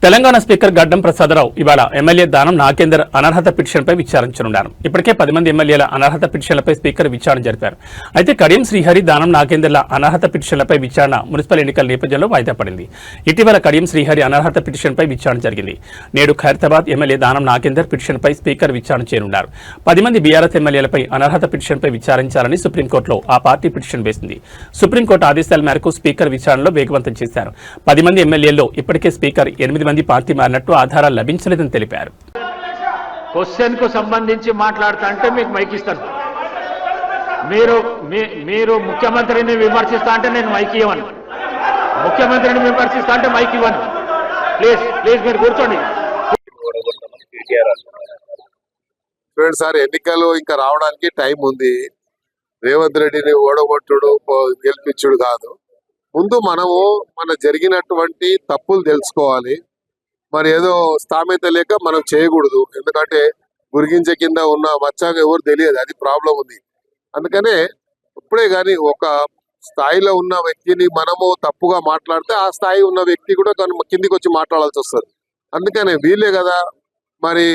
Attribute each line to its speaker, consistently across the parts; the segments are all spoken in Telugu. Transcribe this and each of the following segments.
Speaker 1: తెలంగాణ స్పీకర్ గడ్డం ప్రసాదరావు ఇవాళ ఎమ్మెల్యే దానం నాగేందర్ అనర్హత పిటిషన్పై విచారించనున్నారు. ఇప్పటికే 10 మంది ఎమ్మెల్యేల అనర్హత పిటిషన్లపై స్పీకర్ విచారణ జరిపారు. అయితే కడియం శ్రీహరి, దానం నాగేందర్ల అనర్హత పిటిషన్లపై విచారణ మున్సిపల్ ఎన్నికల నేపథ్యంలో వాయిదా పడింది. ఇటీవల కడియం శ్రీహరి అనర్హత పిటిషన్పై విచారణ జరిగింది. నేడు ఖైరతాబాద్ ఎమ్మెల్యే దానం నాగేందర్ పిటిషన్పై స్పీకర్ విచారణ చేయనున్నారు. 10 మంది బీఆర్ఎస్ ఎమ్మెల్యేలపై అనర్హత పిటిషన్పై విచారించాలని సుప్రీంకోర్టులో ఆ పార్టీ పిటిషన్ వేసింది. సుప్రీంకోర్టు ఆదేశాల మేరకు స్పీకర్ విచారణలో వేగవంతం చేశారు. 10 మంది ఎమ్మెల్యేల్లో ఇప్పటికే స్పీకర్ 8 మంది పార్టీ మారినట్టు ఆధారాలు లభించలేదని తెలిపారు.
Speaker 2: క్వశ్చన్ కు సంబంధించి మాట్లాడుతా అంటే మీకు మైక్ ఇస్తాను. మీరు ముఖ్యమంత్రిని విమర్శిస్తా అంటే నేను మైక్ ఇవ్వను. ముఖ్యమంత్రిని విమర్శిస్తా అంటే మైక్ ఇవ్వను. ప్లీజ్ మీరు కూర్చోండి.
Speaker 3: సార్ ఎన్నికలు ఇంకా రావడానికి టైం ఉంది. రేవంత్ రెడ్డిని ఓడగొట్టుడు గెలిపించుడు కాదు. ముందు మనము మన జరిగినటువంటి తప్పులు తెలుసుకోవాలి. మరి ఏదో స్థామిత లేక మనం చేయకూడదు. ఎందుకంటే గురిగించ కింద ఉన్న మచ్చాగా ఎవరు తెలియదు, అది ప్రాబ్లం ఉంది. అందుకనే ఇప్పుడే కానీ ఒక స్థాయిలో ఉన్న వ్యక్తిని మనము తప్పుగా మాట్లాడితే ఆ స్థాయి ఉన్న వ్యక్తి కూడా కిందికి వచ్చి మాట్లాడాల్సి వస్తుంది. అందుకనే వీలే కదా మరి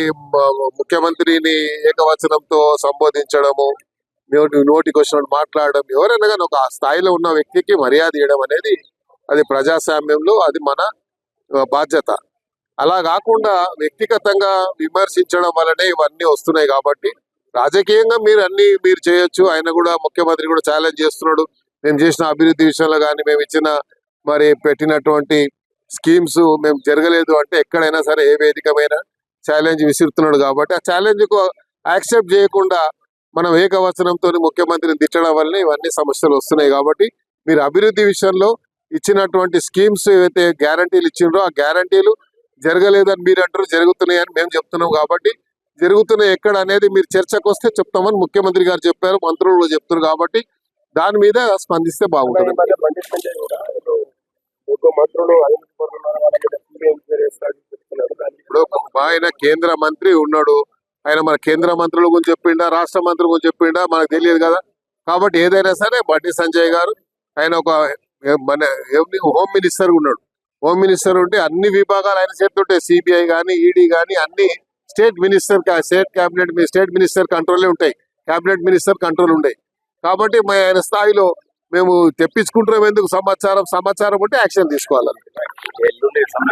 Speaker 3: ముఖ్యమంత్రిని ఏకవచనంతో సంబోధించడము, నోటికి వచ్చినట్టు మాట్లాడడం, ఎవరైనా కానీ ఒక స్థాయిలో ఉన్న వ్యక్తికి మర్యాద ఇవ్వడం అనేది అది ప్రజాస్వామ్యంలో అది మన బాధ్యత. అలా కాకుండా వ్యక్తిగతంగా విమర్శించడం వల్లనే ఇవన్నీ వస్తున్నాయి. కాబట్టి రాజకీయంగా మీరు చేయొచ్చు. ఆయన కూడా ముఖ్యమంత్రి కూడా ఛాలెంజ్ చేస్తున్నాడు. మేము చేసిన అభివృద్ధి విషయంలో కానీ మేము ఇచ్చిన మరి పెట్టినటువంటి స్కీమ్స్ మేము జరగలేదు అంటే ఎక్కడైనా సరే ఏ వేదికమైన ఛాలెంజ్ విసురుతున్నాడు. కాబట్టి ఆ ఛాలెంజ్ కు యాక్సెప్ట్ చేయకుండా మనం ఏకవచనంతో ముఖ్యమంత్రిని తిట్టడం వల్లనే ఇవన్నీ సమస్యలు వస్తున్నాయి. కాబట్టి మీరు అభివృద్ధి విషయంలో ఇచ్చినటువంటి స్కీమ్స్ ఏవైతే గ్యారంటీలు ఇచ్చిండ్రో ఆ గ్యారంటీలు జరగలేదని మీరు అంటారు, జరుగుతున్నాయని మేము చెప్తున్నాం. కాబట్టి జరుగుతున్నాయి ఎక్కడ అనేది మీరు చర్చకు వస్తే చెప్తామని ముఖ్యమంత్రి గారు చెప్పారు, మంత్రులు చెప్తున్నారు. కాబట్టి దాని మీద స్పందిస్తే బాగుంటుంది. ఇప్పుడు ఆయన కేంద్ర మంత్రి ఉన్నాడు. ఆయన మన కేంద్ర మంత్రుల గురించి చెప్పిండా, రాష్ట్ర మంత్రుల గురించి చెప్పిండా మనకు తెలియదు కదా. కాబట్టి ఏదైనా సరే బండి సంజయ్ గారు ఆయన ఒక మన హోమ్ మినిస్టర్ ఉన్నాడు. హోమ్ మినిస్టర్ ఉంటే అన్ని విభాగాలు ఆయన చేస్తుంటాయి. సిబిఐ కానీ ఈడీ కానీ అన్ని స్టేట్ మినిస్టర్ కంట్రోలే ఉంటాయి. కేబినెట్ మినిస్టర్ కంట్రోల్ ఉంటాయి. కాబట్టి ఆయన స్థాయిలో మేము తెప్పించుకుంటున్నాం. ఎందుకు సమాచారం ఉంటే యాక్షన్ తీసుకోవాలి.